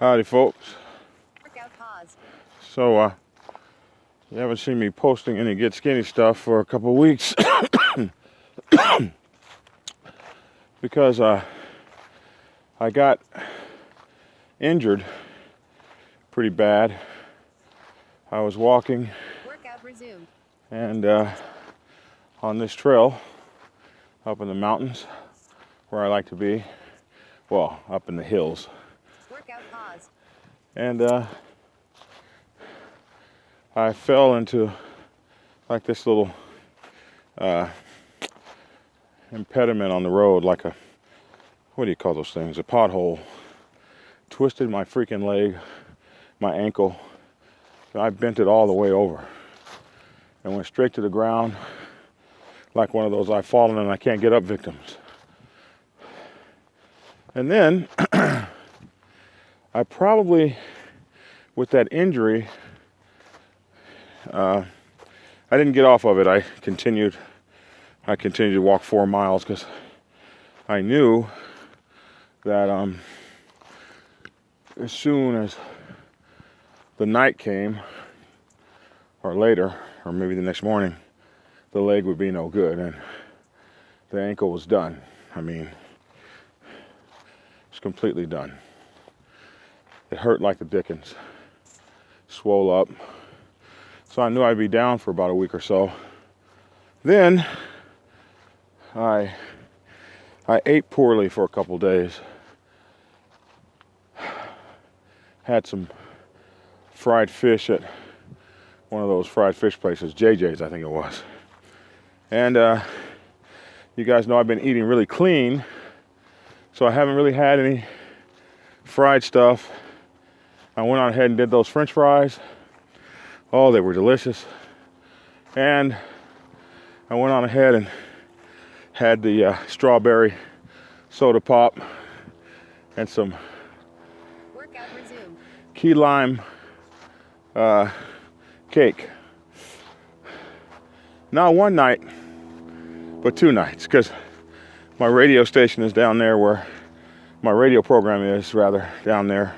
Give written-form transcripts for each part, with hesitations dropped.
Howdy, folks. Workout pause. So, you haven't seen me posting any Get Skinny stuff for a couple weeks because I got injured pretty bad. I was walking Workout resumed. and on this trail up in the mountains where I like to be, well, up in the hills. Workout pause. And I fell into like this little impediment on the road, like a, what do you call those things? A pothole. Twisted my freaking leg, my ankle. I bent it all the way over and went straight to the ground like one of those I've fallen and I can't get up victims. And then I probably, with that injury, I didn't get off of it. I continued to walk 4 miles because I knew that as soon as the night came, or later, or maybe the next morning, the leg would be no good and the ankle was done. I mean, it's completely done. It hurt like the dickens, swole up. So I knew I'd be down for about a week or so. Then I ate poorly for a couple days. Had some fried fish at one of those fried fish places, JJ's I think it was. And you guys know I've been eating really clean, so I haven't really had any fried stuff. I went on ahead and did those French fries. Oh, they were delicious. And I went on ahead and had the strawberry soda pop and some Workout resumed. key lime cake. Not one night, but 2 nights, because my radio station is down there where my radio program is, rather, down there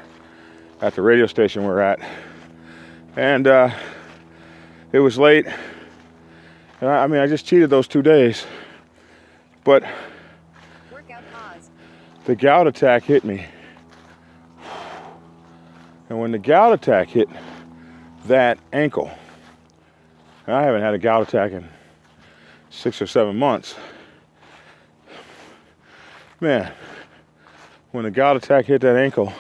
at the radio station we're at. And it was late. And I just cheated those 2 days. But Workout pause. the gout attack hit me. And when the gout attack hit that ankle, and I haven't had a gout attack in 6 or 7 months. Man, when the gout attack hit that ankle,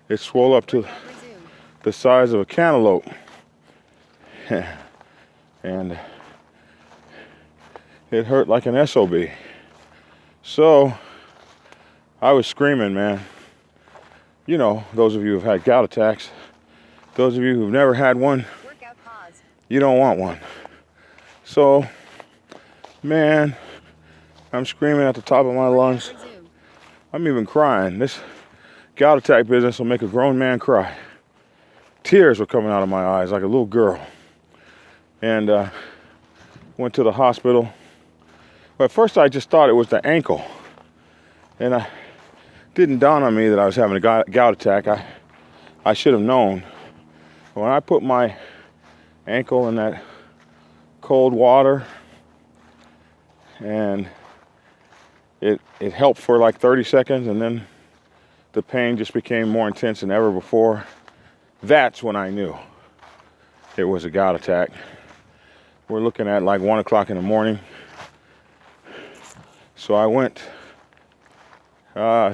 it swelled up to Workout resumed. the size of a cantaloupe. And it hurt like an SOB. So I was screaming, man. You know, those of you who've had gout attacks, those of you who've never had one, Workout pause. you don't want one. So, man, I'm screaming at the top of my lungs. Workout resumed. I'm even crying. This gout attack business will make a grown man cry. Tears were coming out of my eyes like a little girl. And went to the hospital. But at first I just thought it was the ankle. And it didn't dawn on me that I was having a gout attack. I should have known. When I put my ankle in that cold water, and it helped for like 30 seconds, and then the pain just became more intense than ever before. That's when I knew it was a gout attack. We're looking at like 1 o'clock in the morning. So I went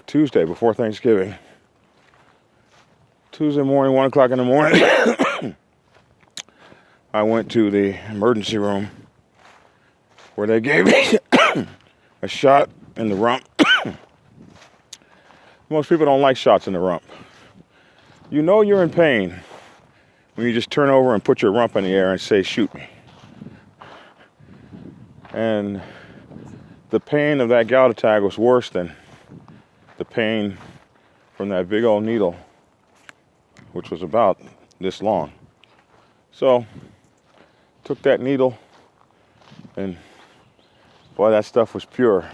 Tuesday before Thanksgiving. Tuesday morning, 1 o'clock in the morning, I went to the emergency room where they gave me a shot in the rump. Most people don't like shots in the rump. You know you're in pain when you just turn over and put your rump in the air and say, "Shoot me." And the pain of that gout attack was worse than the pain from that big old needle, which was about this long. So, took that needle, and boy, that stuff was pure.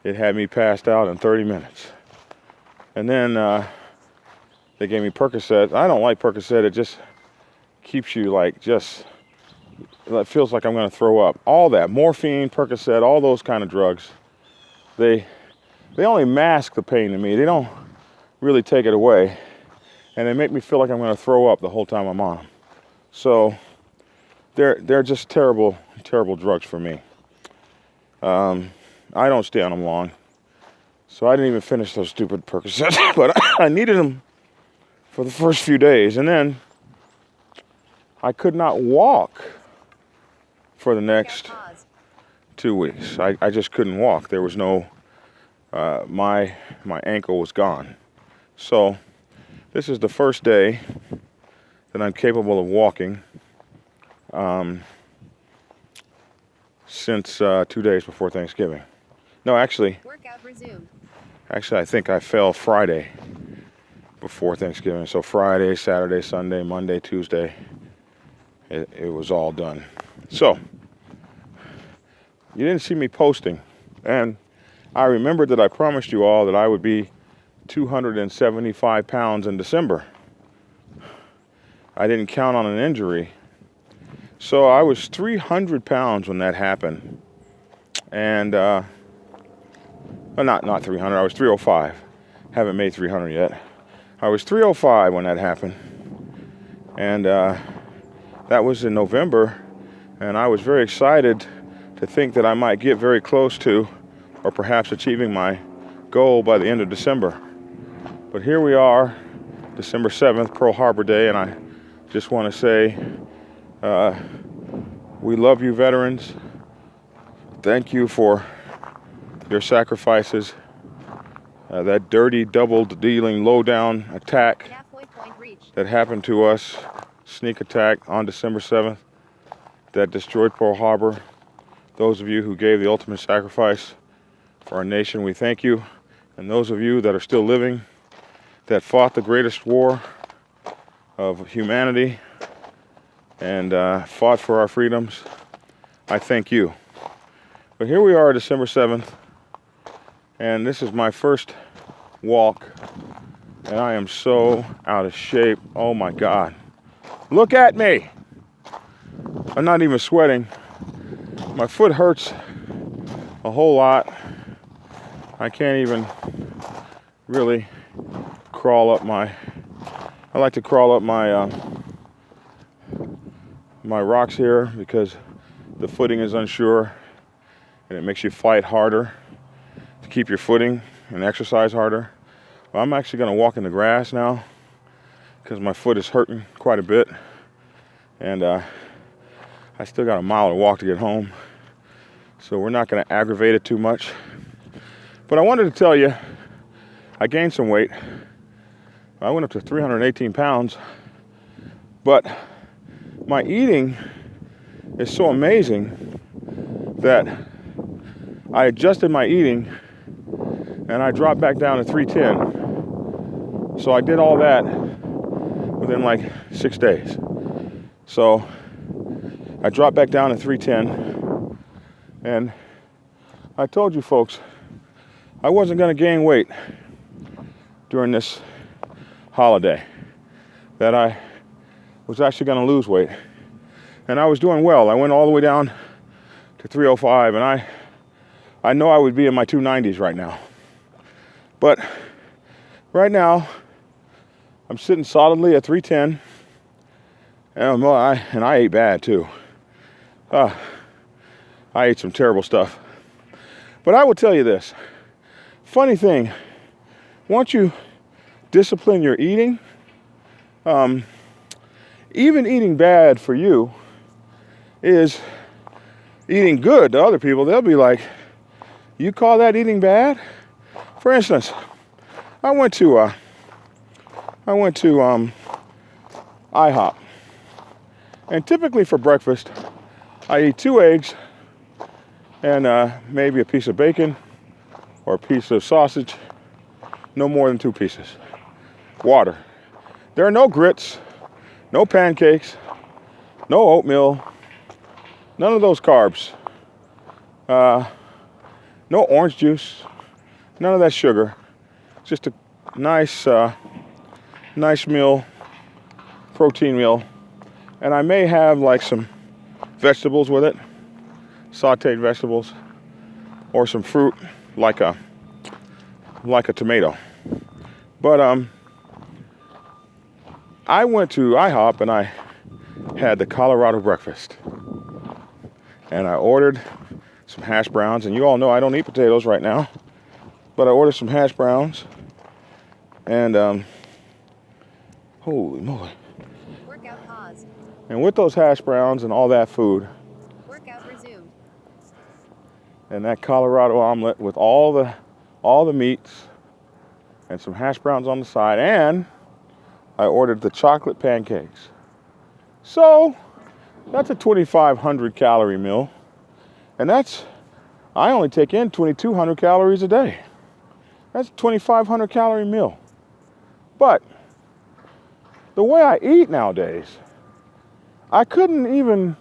It had me passed out in 30 minutes. And then They gave me Percocet. I don't like Percocet. It just keeps you like it feels like I'm going to throw up. All that, morphine, Percocet, all those kind of drugs, they only mask the pain to me. They don't really take it away. And they make me feel like I'm going to throw up the whole time I'm on them. So they're just terrible, terrible drugs for me. I don't stay on them long. So I didn't even finish those stupid Percocets, but I needed them for the first few days. And then I could not walk for the next 2 weeks. I just couldn't walk. There was no, my ankle was gone. So this is the first day that I'm capable of walking since 2 days before Thanksgiving. No, actually, Workout resumed. I think I fell Friday before Thanksgiving. So Friday, Saturday, Sunday, Monday, Tuesday, it was all done. So you didn't see me posting. And I remembered that I promised you all that I would be 275 pounds in December. I didn't count on an injury. So I was 300 pounds when that happened. And, well, not 300, I was 305. Haven't made 300 yet. I was 305 when that happened. And that was in November. And I was very excited to think that I might get very close to, or perhaps achieving my goal by the end of December. But here we are, December 7th, Pearl Harbor Day, and I just want to say, we love you, veterans. Thank you for your sacrifices. That dirty, double-dealing, low-down attack that happened to us, sneak attack on December 7th, that destroyed Pearl Harbor. Those of you who gave the ultimate sacrifice for our nation, we thank you. And those of you that are still living, that fought the greatest war of humanity and fought for our freedoms, I thank you. But here we are, December 7th, and this is my first walk, and I am so out of shape. Oh my God. Look at me. I'm not even sweating. My foot hurts a whole lot. I can't even really crawl up I like to crawl up my rocks here because the footing is unsure and it makes you fight harder to keep your footing and exercise harder. Well, I'm actually going to walk in the grass now because my foot is hurting quite a bit, and I still got a mile to walk to get home, so we're not going to aggravate it too much. But I wanted to tell you, I gained some weight. I went up to 318 pounds, but my eating is so amazing that I adjusted my eating and I dropped back down to 310. So I did all that within like 6 days. So I dropped back down to 310, and I told you folks I wasn't going to gain weight during this holiday, that I was actually going to lose weight. And I was doing well. I went all the way down to 305, and I know I would be in my 290s right now. But right now, I'm sitting solidly at 310, and I ate bad too. I ate some terrible stuff. But I will tell you this. Funny thing, once you discipline your eating, even eating bad for you is eating good to other people. They'll be like, you call that eating bad? For instance, I went to IHOP, and typically for breakfast I eat 2 eggs and maybe a piece of bacon or a piece of sausage, no more than 2 pieces. Water. There are no grits, no pancakes, no oatmeal, none of those carbs, no orange juice, none of that sugar. Just a nice nice meal, protein meal. And I may have like some vegetables with it, sauteed vegetables, or some fruit like a tomato. But I went to IHOP and I had the Colorado breakfast. And I ordered some hash browns, and you all know I don't eat potatoes right now, but I ordered some hash browns, and holy moly. Workout pause. And with those hash browns and all that food, Workout resumed. and that Colorado omelet with all the meats and some hash browns on the side, and I ordered the chocolate pancakes. So that's a 2,500 calorie meal, and I only take in 2,200 calories a day. That's a 2,500 calorie meal. But the way I eat nowadays, I couldn't even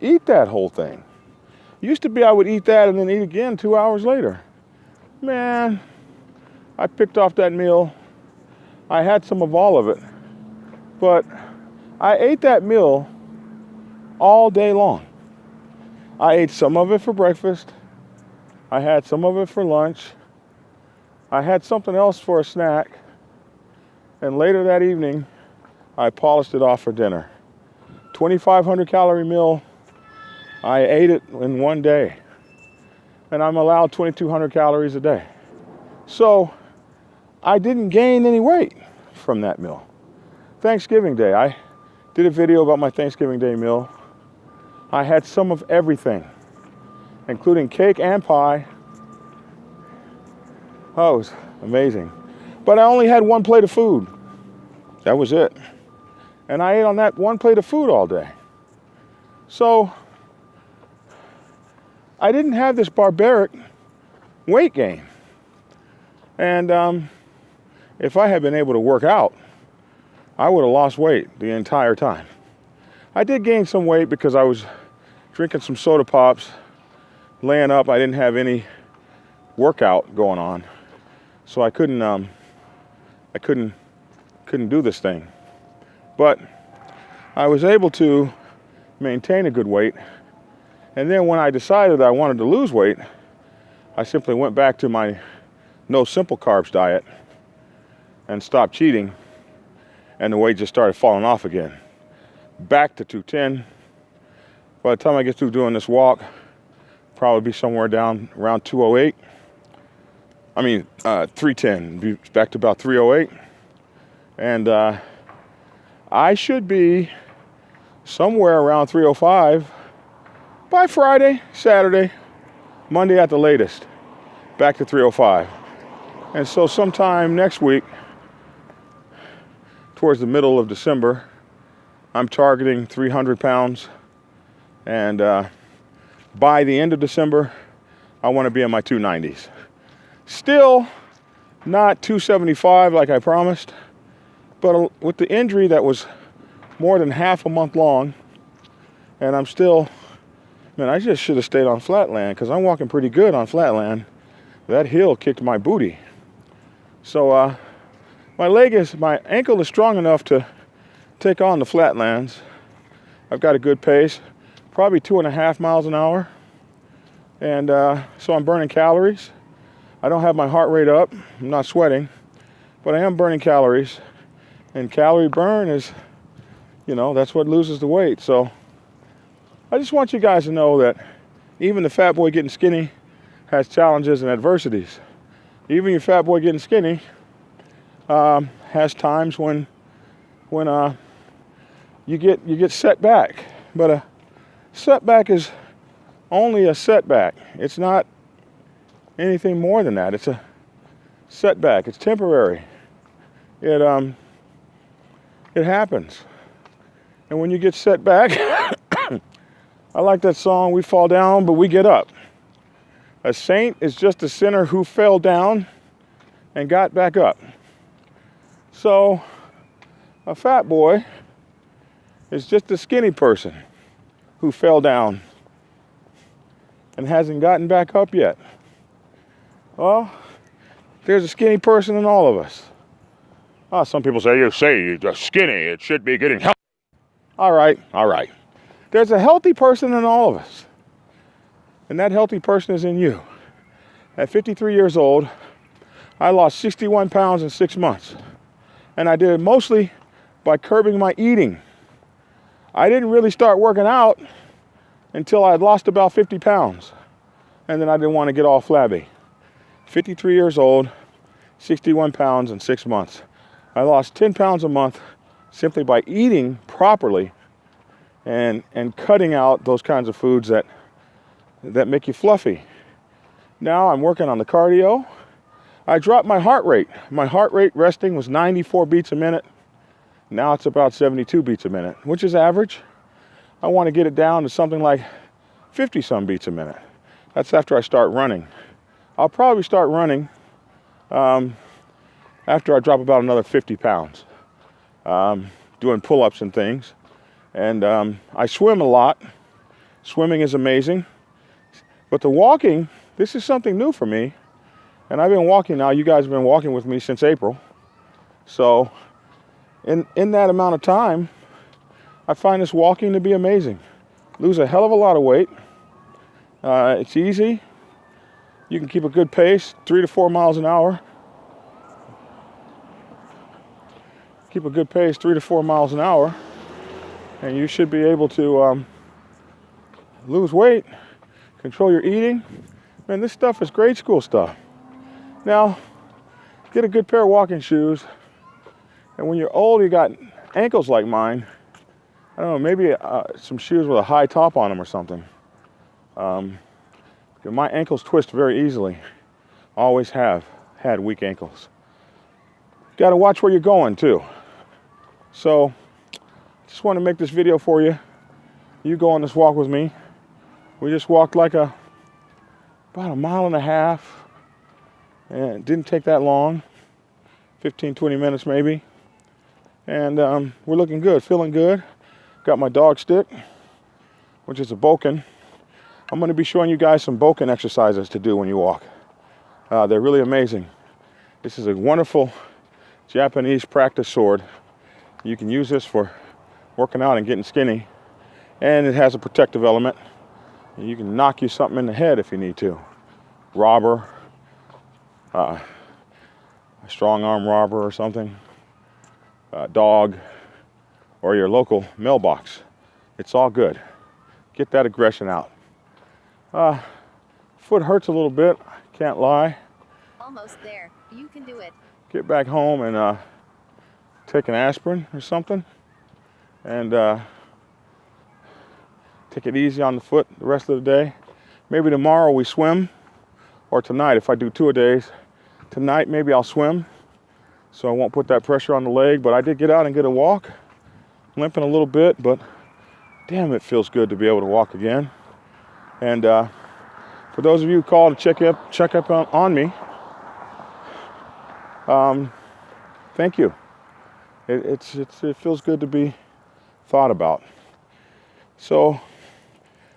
eat that whole thing. Used to be I would eat that and then eat again 2 hours later. Man, I picked off that meal. I had some of all of it, but I ate that meal all day long. I ate some of it for breakfast. I had some of it for lunch. I had something else for a snack. And later that evening, I polished it off for dinner. 2,500 calorie meal. I ate it in one day. And I'm allowed 2,200 calories a day. So I didn't gain any weight from that meal. Thanksgiving Day, I did a video about my Thanksgiving Day meal. I had some of everything, including cake and pie. Oh, it was amazing. But I only had one plate of food. That was it. And I ate on that one plate of food all day. So I didn't have this barbaric weight gain. And if I had been able to work out, I would have lost weight the entire time. I did gain some weight because I was drinking some soda pops, laying up. I didn't have any workout going on, so I couldn't do this thing. But I was able to maintain a good weight. And then when I decided I wanted to lose weight, I simply went back to my no simple carbs diet and stopped cheating, and the weight just started falling off again. Back to 210. By the time I get through doing this walk, probably be somewhere down around 208. 310, be back to about 308. And I should be somewhere around 305 by Friday, Saturday, Monday at the latest, back to 305. And so sometime next week, towards the middle of December, I'm targeting 300 pounds. And by the end of December, I want to be in my 290s. Still not 275 like I promised, but with the injury that was more than half a month long, and I'm still, man, I just should have stayed on flatland because I'm walking pretty good on flatland. That hill kicked my booty. So my ankle is strong enough to take on the flatlands. I've got a good pace, probably 2.5 miles an hour. And so I'm burning calories. I don't have my heart rate up. I'm not sweating, but I am burning calories. And calorie burn is, that's what loses the weight. So I just want you guys to know that even the Fat Boy Gettin Skinny has challenges and adversities. Even your Fat Boy Gettin Skinny has times when you get set back. But a setback is only a setback. It's not anything more than that. It's a setback. It's temporary. It happens. And when you get set back, I like that song, we fall down, but we get up. A saint is just a sinner who fell down and got back up. So a fat boy is just a skinny person who fell down and hasn't gotten back up yet. Well, there's a skinny person in all of us. Some people say, you're skinny, it should be getting healthy. All right. There's a healthy person in all of us. And that healthy person is in you. At 53 years old, I lost 61 pounds in 6 months. And I did it mostly by curbing my eating. I didn't really start working out until I had lost about 50 pounds. And then I didn't want to get all flabby. 53 years old, 61 pounds in 6 months. I lost 10 pounds a month simply by eating properly and cutting out those kinds of foods that make you fluffy. Now I'm working on the cardio. I dropped my heart rate. My heart rate resting was 94 beats a minute. Now it's about 72 beats a minute, which is average. I want to get it down to something like 50-some beats a minute. That's after I start running. I'll probably start running after I drop about another 50 pounds, doing pull-ups and things. And I swim a lot. Swimming is amazing. But the walking, this is something new for me. And I've been walking now. You guys have been walking with me since April. So in that amount of time, I find this walking to be amazing. Lose a hell of a lot of weight. It's easy. You can keep a good pace, 3 to 4 miles an hour. Keep a good pace, 3 to 4 miles an hour. And you should be able to lose weight, control your eating. Man, this stuff is grade school stuff. Now, get a good pair of walking shoes. And when you're old, you got ankles like mine. I don't know, maybe some shoes with a high top on them or something. My ankles twist very easily. Always have had weak ankles. Got to watch where you're going too. So, just want to make this video for you. You go on this walk with me. We just walked like about a mile and a half. And it didn't take that long. 15, 20 minutes maybe. And we're looking good, feeling good. Got my dog stick, which is a boken. I'm going to be showing you guys some boken exercises to do when you walk. They're really amazing. This is a wonderful Japanese practice sword. You can use this for working out and getting skinny. And it has a protective element. You can knock you something in the head if you need to. Robber, a strong arm robber or something, dog, or your local mailbox. It's all good. Get that aggression out. Foot hurts a little bit, can't lie. Almost there. You can do it. Get back home and take an aspirin or something. And take it easy on the foot the rest of the day. Maybe tomorrow we swim, or tonight if I do 2 a days. Tonight maybe I'll swim, so I won't put that pressure on the leg. But I did get out and get a walk. Limping a little bit, but damn, it feels good to be able to walk again. And for those of you who called to check up on me, thank you. It feels good to be thought about. So,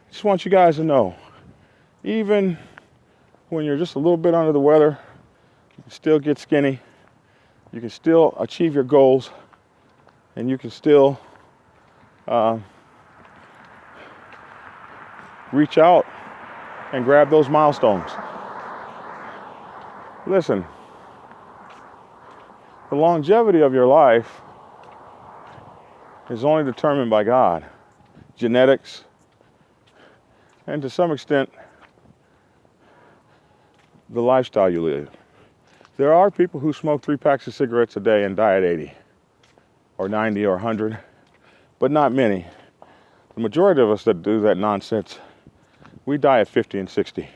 just want you guys to know, even when you're just a little bit under the weather, you can still get skinny. You can still achieve your goals, and you can still reach out and grab those milestones. Listen, the longevity of your life is only determined by God, genetics, and to some extent, the lifestyle you live. There are people who smoke 3 packs of cigarettes a day and die at 80, or 90, or 100, but not many. The majority of us that do that nonsense, we die at 50 and 60.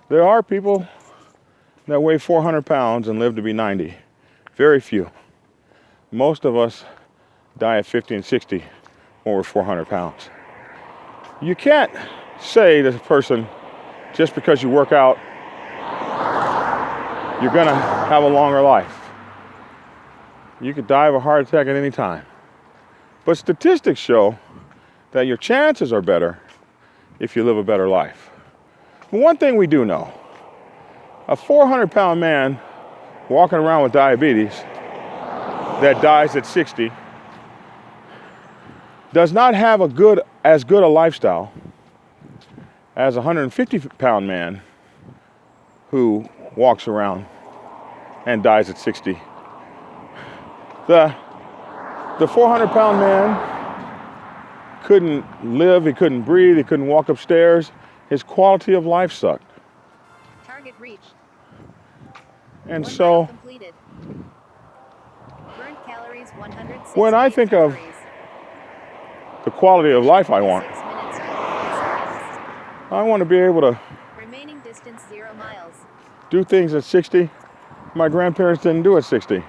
There are people that weigh 400 pounds and live to be 90. Very few. Most of us die at 50 and 60 when we're 400 pounds. You can't say to a person, just because you work out, you're gonna have a longer life. You could die of a heart attack at any time. But statistics show that your chances are better if you live a better life. But one thing we do know, a 400-pound man walking around with diabetes that dies at 60 does not have as good a lifestyle as a 150-pound man who walks around and dies at 60. The 400-pound man couldn't live, he couldn't breathe, he couldn't walk upstairs. His quality of life sucked. Target reached. And 1 so mile completed. Burnt calories 160 when I think of calories. the quality of life I want, 6 minutes 23 seconds. I want to be able to Remaining distance 0 miles. do things at 60 my grandparents didn't do at 60.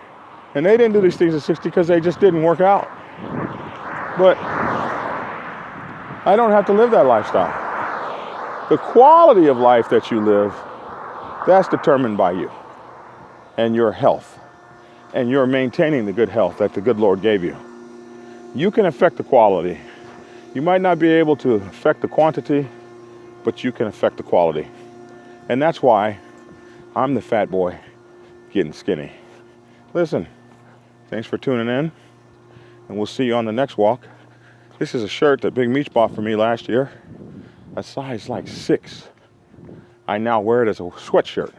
And they didn't do these things at 60 because they just didn't work out. But I don't have to live that lifestyle. The quality of life that you live, that's determined by you and your health. And you're maintaining the good health that the good Lord gave you. You can affect the quality. You might not be able to affect the quantity, but you can affect the quality. And that's why I'm the fat boy getting skinny. Listen, thanks for tuning in, and we'll see you on the next walk. This is a shirt that Big Meech bought for me last year, a size like 6. I now wear it as a sweatshirt.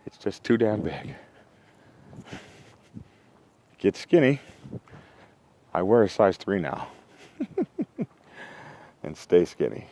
It's just too damn big. Get skinny. I wear a size 3 now. And stay skinny.